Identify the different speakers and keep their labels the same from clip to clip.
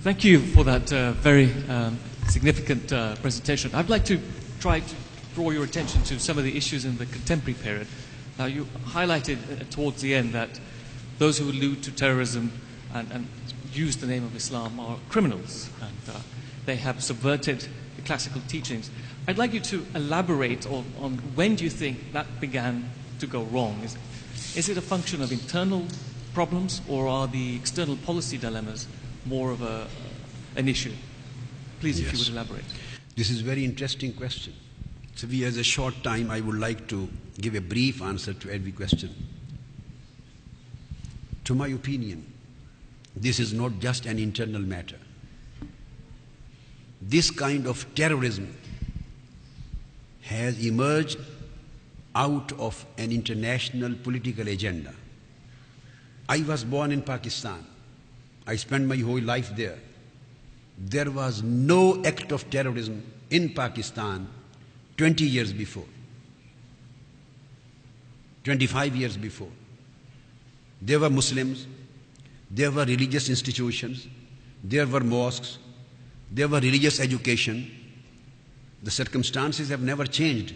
Speaker 1: Thank you for that very significant presentation. I'd like to try to draw your attention to some of the issues in the contemporary period. Now, you highlighted towards the end that those who allude to terrorism and use the name of Islam are criminals, and they have subverted the classical teachings. I'd like you to elaborate on when do you think that began to go wrong? Is it a function of internal problems, or are the external policy dilemmas more of an issue? Please, if you would elaborate.
Speaker 2: This is a very interesting question. So we have a short time. I would like to give a brief answer to every question. To my opinion, this is not just an internal matter. This kind of terrorism has emerged out of an international political agenda. I was born in Pakistan. I spent my whole life there. There was no act of terrorism in Pakistan 20 years before, 25 years before. There were Muslims, there were religious institutions, there were mosques, there were religious education. The circumstances have never changed,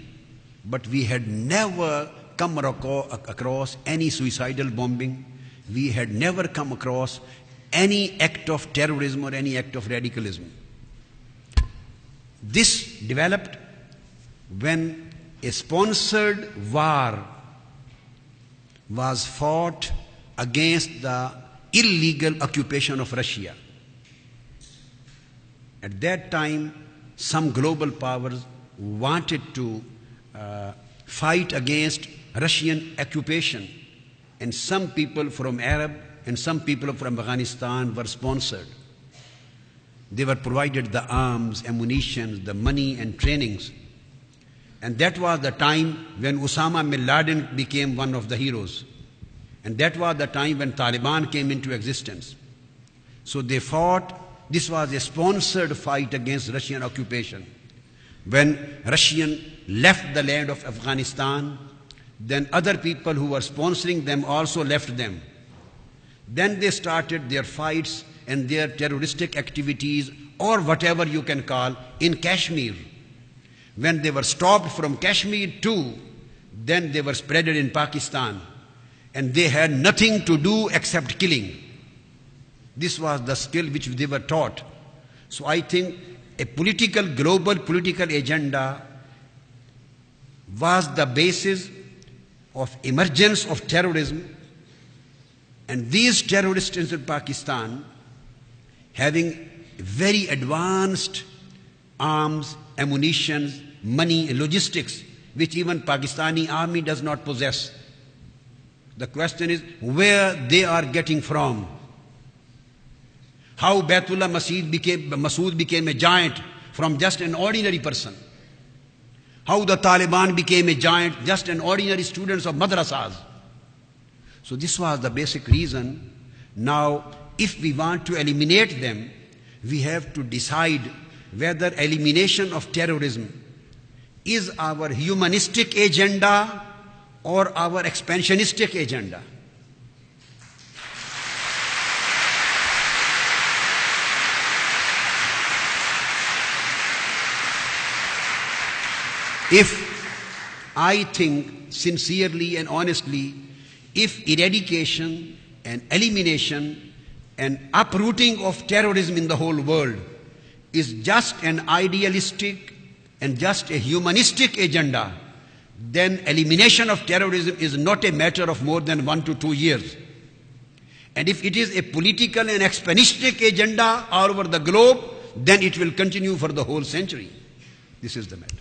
Speaker 2: but we had never come across any suicidal bombing. We had never come across any act of terrorism or any act of radicalism. This developed when a sponsored war was fought against the illegal occupation of Russia. At that time, some global powers wanted to fight against Russian occupation, and some people from Arab and some people from Afghanistan were sponsored. They were provided the arms, ammunition, the money and trainings. And that was the time when Osama bin Laden became one of the heroes. And that was the time when Taliban came into existence. So they fought. This was a sponsored fight against Russian occupation. When Russians left the land of Afghanistan, then other people who were sponsoring them also left them. Then they started their fights and their terroristic activities, or whatever you can call, in Kashmir. When they were stopped from Kashmir too, then they were spreaded in Pakistan. And they had nothing to do except killing. This was the skill which they were taught. So I think a global political agenda was the basis of emergence of terrorism. And these terrorists in Pakistan, having very advanced arms, ammunition, money, and logistics, which even Pakistani army does not possess. The question is where they are getting from. How Baitullah Masood became a giant from just an ordinary person. How the Taliban became a giant, just an ordinary students of madrasas. So this was the basic reason. Now, if we want to eliminate them, we have to decide whether elimination of terrorism is our humanistic agenda or our expansionistic agenda. If I think sincerely and honestly, if eradication and elimination and uprooting of terrorism in the whole world is just an idealistic and just a humanistic agenda, then elimination of terrorism is not a matter of more than 1 to 2 years. And if it is a political and expansionistic agenda all over the globe, then it will continue for the whole century. This is the matter.